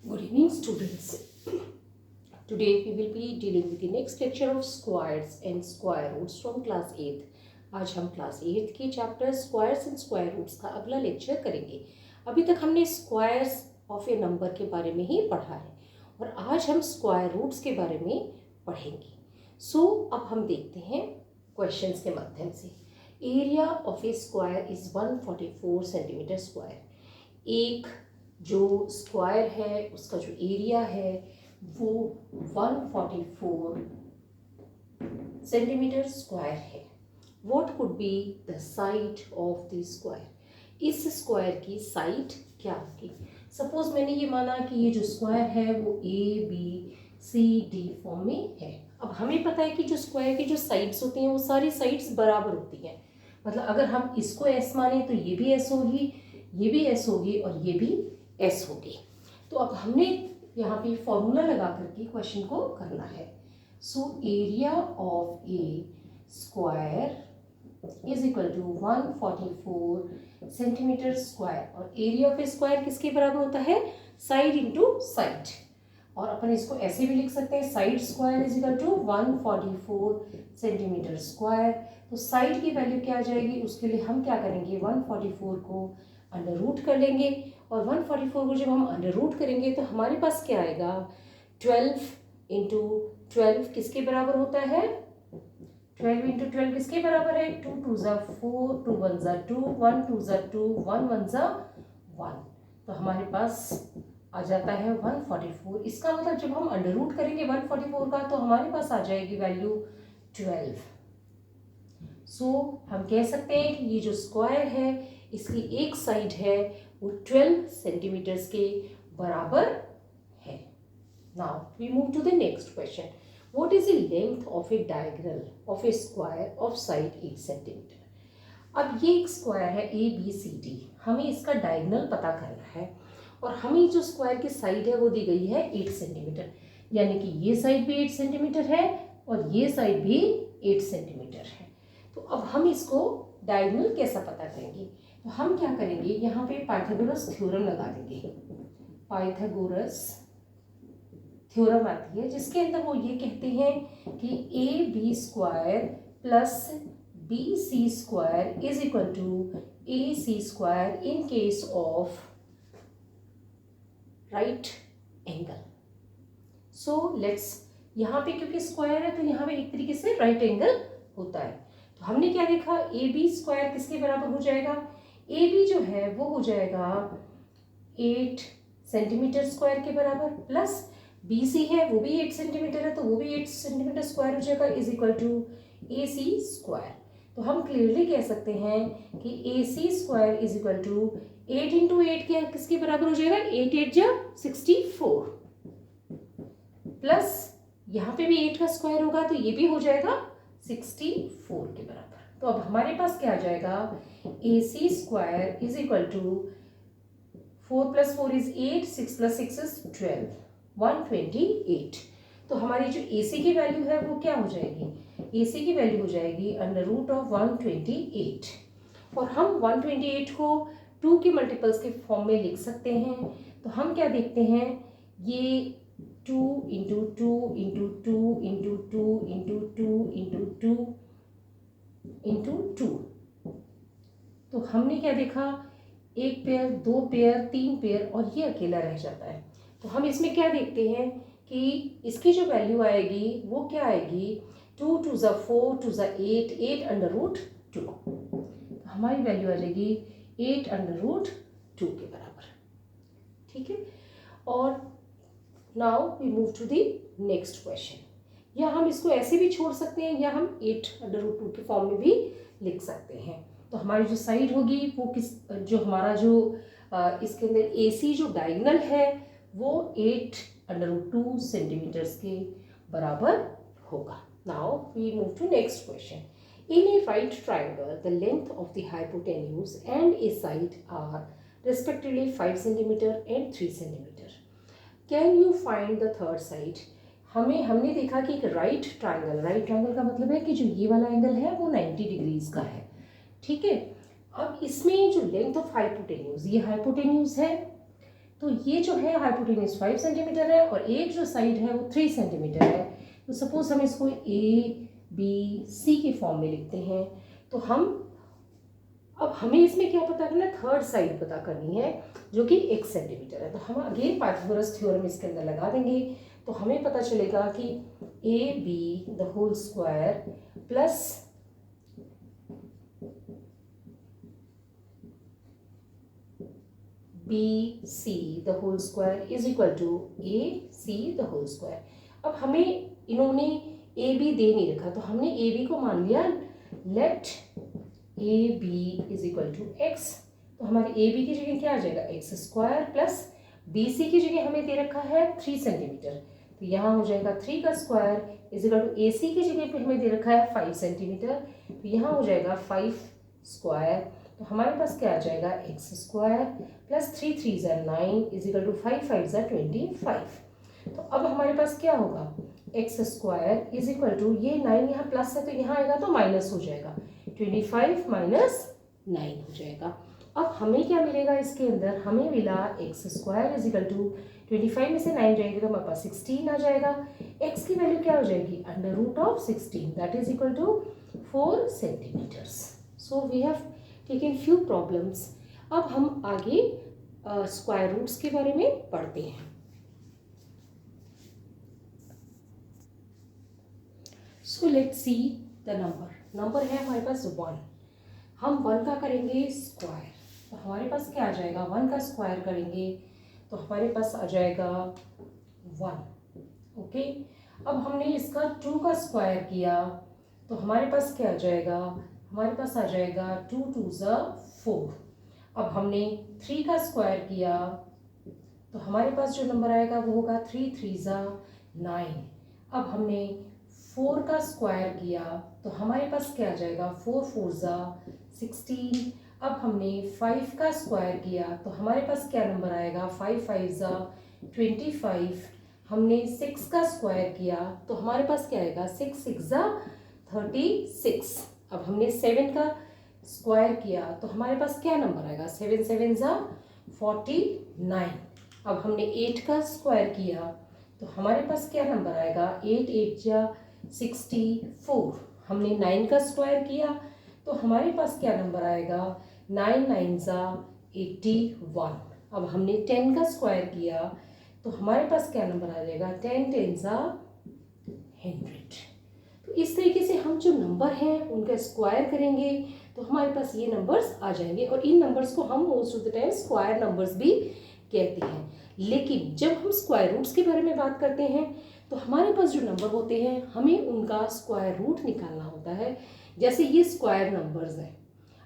Good evening, students. Today we will be dealing with the next lecture of squares and square roots from class 8th. आज हम class 8th के chapter squares and square roots का अगला lecture करेंगे। अभी तक हमने squares of A number के बारे में ही पढ़ा है और आज हम स्क्वायर रूट्स के बारे में पढ़ेंगे। अब हम देखते हैं क्वेश्चंस के माध्यम से। Area of a square is 144 centimetre square. एक जो स्क्वायर है उसका जो एरिया है वो 144 सेंटीमीटर स्क्वायर है। What could be the side of the square? इस स्क्वायर की साइड क्या होगी? सपोज मैंने ये माना कि ये जो स्क्वायर है वो A B C D form में है। अब हमें पता है कि जो स्क्वायर की जो साइड्स होती हैं वो सारी साइड्स बराबर होती हैं। मतलब अगर हम इसको एस माने तो ये भी एस होगी, ये भी एस होगी और ये भी एस होगी। तो अब हमने यहाँ पे फॉर्मूला लगा करके क्वेश्चन को करना है। Area of a square is equal to 144 centimetre square. और एरिया ऑफ ए स्क्वायर किसके बराबर होता है? Side into side. और अपन इसको ऐसे भी लिख सकते हैं, side square is equal to 144 centimetre square. तो साइड की वैल्यू क्या आ जाएगी? उसके लिए हम क्या करेंगे, 144 को अंडर रूट कर लेंगे और 144 को जब हम अंडर रूट करेंगे तो हमारे पास क्या आएगा, 12 इंटू 12 किसके बराबर होता है? 12 इंटू 12 किसके बराबर है? 2 2 ज़ा 4, 2 1 ज़ा 2, 1 2 ज़ा 2, 1 1 ज़ा 1। तो हमारे पास आ जाता है 144। इसका मतलब जब हम अंडर रूट करेंगे 144 का तो हमारे पास आ जाएगी वैल्यू 12। हम कह सकते हैं कि ये जो स्क्वायर है इसकी एक साइड है वो 12 सेंटीमीटर्स के बराबर है। Now we move to the next question. What is the length of a diagonal of a square of side 8 centimetre? अब ये एक स्क्वायर है ए बी सी डी, हमें इसका डायगोनल पता करना है और हमें जो स्क्वायर की साइड है वो दी गई है 8 सेंटीमीटर, यानी कि ये साइड भी 8 सेंटीमीटर है और ये साइड भी 8 सेंटीमीटर है। तो अब हम इसको डायगोनल कैसा पता करेंगे? तो हम क्या करेंगे, यहाँ पे पाइथागोरस थ्योरम लगा देंगे। पाइथागोरस थ्योरम आती है जिसके अंदर वो ये कहते हैं कि A B square plus B C square is equal to A C square in case of right angle. Let's, यहाँ पे क्योंकि स्क्वायर है तो यहाँ पे एक तरीके से राइट एंगल होता है। तो हमने क्या देखा, ए बी स्क्वायर किसके बराबर हो जाएगा? ए बी जो है वो हो जाएगा 8 सेंटीमीटर स्क्वायर के बराबर, प्लस बी सी है वो भी 8 सेंटीमीटर है तो वो भी 8 सेंटीमीटर स्क्वायर हो जाएगा, is equal to A C square. तो हम क्लियरली कह सकते हैं कि A C square is equal to 8 into 8 क्या किसके बराबर हो जाएगा? 8 8 जा 64, प्लस यहाँ पे भी 8 का स्क्वायर होगा तो ये भी हो जाएगा 64 के बराबर। तो अब हमारे पास क्या आ जाएगा, A C square is equal to 4 plus 4 is 8, 6 plus 6 is 12, 128। तो हमारी जो ए सी की वैल्यू है वो क्या हो जाएगी? ए सी की वैल्यू हो जाएगी अंडर रूट ऑफ 128। और हम 128 को 2 के मल्टीपल्स के फॉर्म में लिख सकते हैं। तो हम क्या देखते हैं, ये 2 into 2 into 2 into 2 into 2 into 2 into 2। तो हमने क्या देखा, एक पेयर, दो पेयर, तीन पेयर और ये अकेला रह जाता है। तो हम इसमें क्या देखते हैं कि इसकी जो वैल्यू आएगी वो क्या आएगी, 2 2 ज़ा 4, 2 ज़ा 8, 8 अंडर रूट 2। हमारी वैल्यू आ जाएगी 8 अंडर रूट 2 के बराबर। ठीक है, और now we move to the next question. या हम इसको ऐसे भी छोड़ सकते हैं या हम 8 अंडर रूट 2 के फॉर्म में भी लिख सकते हैं। तो हमारी जो साइड होगी वो जो हमारा जो इसके अंदर ए सी जो डायगोनल है वो 8 अंडर रूट 2 सेंटीमीटर्स के बराबर होगा। Now we move to next question. In a right triangle, the length of the hypotenuse and a side are respectively 5 cm and 3 cm. Can you find the third side? हमने देखा कि एक right triangle का मतलब है कि जो ये वाला एंगल है वो 90 डिग्रीज का है। ठीक है, अब इसमें जो लेंथ ऑफ हाइपोटेन्यूज, ये हाइपोटेन्यूज है तो ये जो है हाइपोटेन्यूज 5 सेंटीमीटर है और एक जो साइड है वो 3 सेंटीमीटर है। तो सपोज हम इसको ABC के फॉर्म में लिखते हैं। तो अब हमें इसमें क्या पता करना है, थर्ड साइड पता करनी है जो कि 1 सेंटीमीटर है। तो हम अगेन पाइथागोरस थ्योरम इसके अंदर लगा देंगे तो हमें पता चलेगा कि AB the whole square plus BC the whole square is equal to AC the whole square. अब हमें इन्होंने AB दे नहीं रखा तो हमने AB को मान लिया let AB is equal to x। तो हमारे AB की जगह क्या आ जाएगा x स्क्वायर प्लस BC की जगह हमें दे रखा है 3 सेंटीमीटर। तो यहाँ हो जाएगा 3 का square is equal to AC की जगह पे हमें दे रखा है 5 सेंटीमीटर। तो यहाँ हो जाएगा 5 स्क्वायर। तो हमारे पास क्या आ जाएगा x स्क्वायर प्लस 3 3 ज़ा 9 इज इक्वल टू 5 5 ज़ा 25। तो अब हमारे पास क्या होगा x square is equal to ये 9 यहाँ प्लस है तो यहाँ आएगा तो माइनस हो जाएगा 25 माइनस 9 हो जाएगा। अब हमें क्या मिलेगा इसके अंदर, हमें मिला x square is equal to 25 में से 9 जाएगी तो हमारे पास 16 आ जाएगा। x की वैल्यू क्या हो जाएगी under root of 16 that is equal to 4 centimetres. So we have taken few problems. अब हम आगे स्क्वायर रूट्स के बारे में पढ़ते हैं। So let's see the number है हमारे पास 1। हम 1 का करेंगे स्क्वायर तो हमारे पास क्या आ जाएगा, 1 का स्क्वायर करेंगे तो हमारे पास आ जाएगा 1। ओके, अब हमने इसका 2 का स्क्वायर किया तो हमारे पास क्या आ जाएगा, हमारे पास आ जाएगा 2 2 ज़ा 4। अब हमने 3 का स्क्वायर किया तो हमारे पास जो नंबर आएगा वो होगा 3 3 ज़ा 9। अब हमने 4 का स्क्वायर किया तो हमारे पास क्या आ जाएगा 4 4 ज़ा 16। अब हमने 5 का स्क्वायर किया तो हमारे पास क्या नंबर आएगा 5 5 ज़ा 25। हमने 6 का स्क्वायर किया तो हमारे पास क्या आएगा 6 6 ज़ा 36। अब हमने 7 का स्क्वायर किया तो हमारे पास क्या नंबर आएगा 7 7 ज़ा 49। अब हमने 8 का स्क्वायर किया तो हमारे पास क्या नंबर आएगा 8 8 ज़ा 64। हमने 9 का स्क्वायर किया तो हमारे पास क्या नंबर आएगा 9 9 ज़ा 81। अब हमने 10 का स्क्वायर किया तो हमारे पास क्या नंबर आ जाएगा 10 10 ज़ा 100। तो इस तरीके से हम जो नंबर हैं उनका स्क्वायर करेंगे तो हमारे पास ये नंबर्स आ जाएंगे और इन नंबर्स को हम most of the time square numbers भी कहते हैं। लेकिन जब हम स्क्वायर रूट्स के बारे में बात करते हैं तो हमारे पास जो नंबर होते हैं हमें उनका स्क्वायर रूट निकालना होता है। जैसे ये स्क्वायर नंबर्स हैं,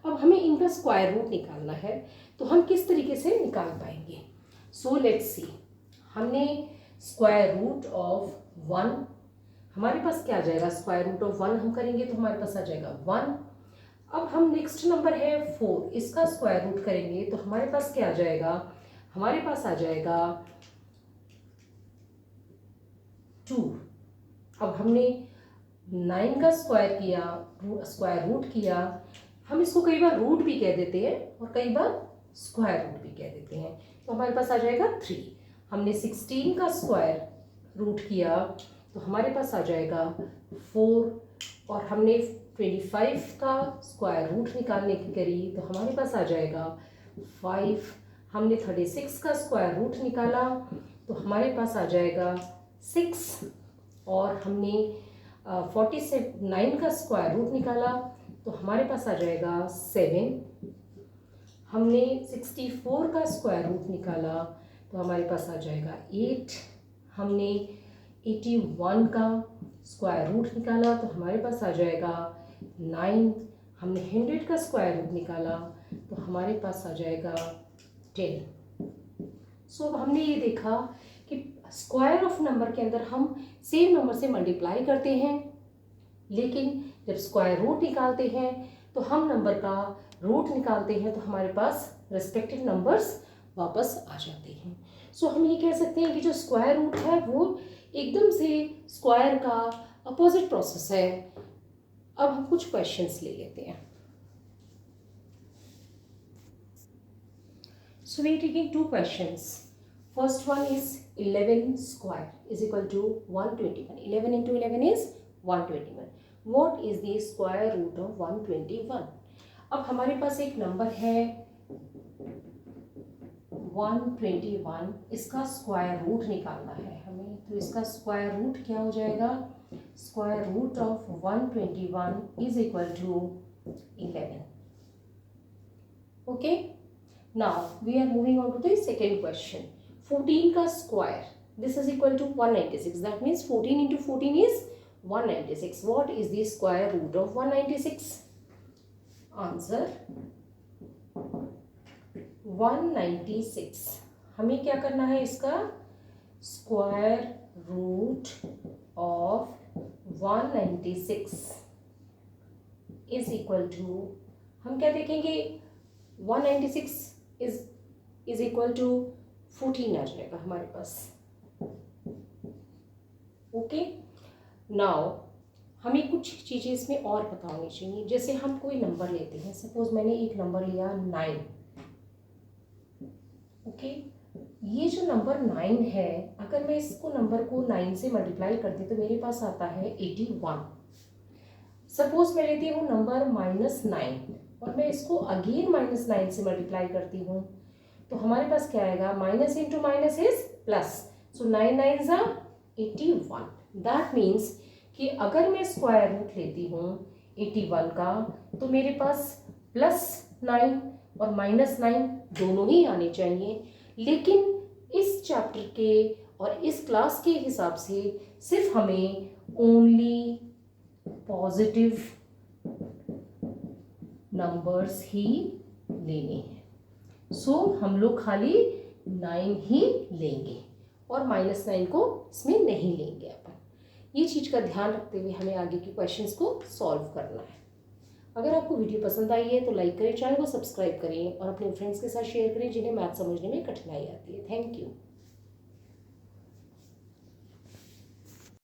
अब हमें इनका स्क्वायर रूट निकालना है तो हम किस तरीके से निकाल पाएंगे। सो लेट्स सी, हमने स्क्वायर रूट ऑफ 1, हमारे पास क्या आ जाएगा स्क्वायर रूट ऑफ 1 हम करेंगे तो हमारे पास आ जाएगा 1। अब हम नेक्स्ट नंबर है 4, इसका स्क्वायर रूट करेंगे तो हमारे पास क्या आ जाएगा, हमारे पास आ जाएगा 2। अब हमने 9 का स्क्वायर किया, स्क्वायर रूट किया, हम इसको कई बार रूट भी कह देते हैं और कई बार स्क्वायर रूट भी कह देते हैं, तो हमारे पास आ जाएगा 3। हमने 16 का स्क्वायर रूट किया तो हमारे पास आ जाएगा 4 और हमने 25 का स्क्वायर रूट निकालने की करी तो हमारे पास आ जाएगा 5। हमने 36 का स्क्वायर रूट निकाला तो हमारे पास आ जाएगा 6 और हमने 49 का स्क्वायर रूट निकाला तो हमारे पास आ जाएगा 7। हमने 64 का स्क्वायर रूट निकाला तो हमारे पास आ जाएगा 8। हमने 81 का स्क्वायर रूट निकाला तो हमारे पास आ जाएगा 9। हमने 100 का स्क्वायर रूट निकाला तो हमारे पास आ जाएगा 10। सो हमने ये देखा कि स्क्वायर ऑफ नंबर के अंदर हम सेम नंबर से मल्टीप्लाई करते हैं, लेकिन जब स्क्वायर रूट निकालते हैं तो हम नंबर का रूट निकालते हैं तो हमारे पास रेस्पेक्टिव नंबर्स वापस आ जाते हैं। सो हम ये कह सकते हैं कि जो स्क्वायर रूट है वो एकदम से स्क्वायर का अपोजिट प्रोसेस है। अब हम कुछ क्वेश्चंस ले लेते हैं। So we are taking 2 questions. First one is 11 square is equal to 121. 11 into 11 is 121. What is the square root of 121? अब हमारे पास एक नंबर है 121, इसका स्क्वायर रूट निकालना है हमें, तो इसका स्क्वायर रूट क्या हो जाएगा? Square root of 121 is equal to 11. Okay, now we are moving on to the second question. 14 का square, this is equal to 196. That means 14 into 14 is 196. What is the square root of 196? Answer 196. हमें क्या करना है? इसका square root of 196 is equal to, हम क्या देखेंगे? 196 is equal to 14 आ जाएगा हमारे पास. ओके, नाउ हमें कुछ चीज़ें इसमें और पता होनी चाहिए. जैसे हम कोई नंबर लेते हैं, सपोज मैंने एक नंबर लिया 9. ओके, ये जो नंबर 9 है, अगर मैं इसको नंबर को 9 से मल्टीप्लाई करती तो मेरे पास आता है 81. सपोज मैं लेती हूँ नंबर -9 और मैं इसको अगेन -9 से मल्टीप्लाई करती हूँ, तो हमारे पास क्या आएगा? Minus into minus is plus. So 9 9s are 81. That means कि अगर मैं स्क्वायर रूट लेती हूँ 81 का, तो मेरे पास +9 और -9 दोनों ही आने चाहिए. लेकिन इस चैप्टर के और इस क्लास के हिसाब से सिर्फ हमें ओनली पॉजिटिव नंबर्स ही लेने हैं. सो हम लोग खाली 9 ही लेंगे और -9 को इसमें नहीं लेंगे अपन. ये चीज़ का ध्यान रखते हुए हमें आगे के क्वेश्चंस को सॉल्व करना है. अगर आपको वीडियो पसंद आई है तो लाइक करें, चैनल को सब्सक्राइब करें और अपने फ्रेंड्स के साथ शेयर करें जिन्हें मैथ समझने में कठिनाई आती है. Thank you.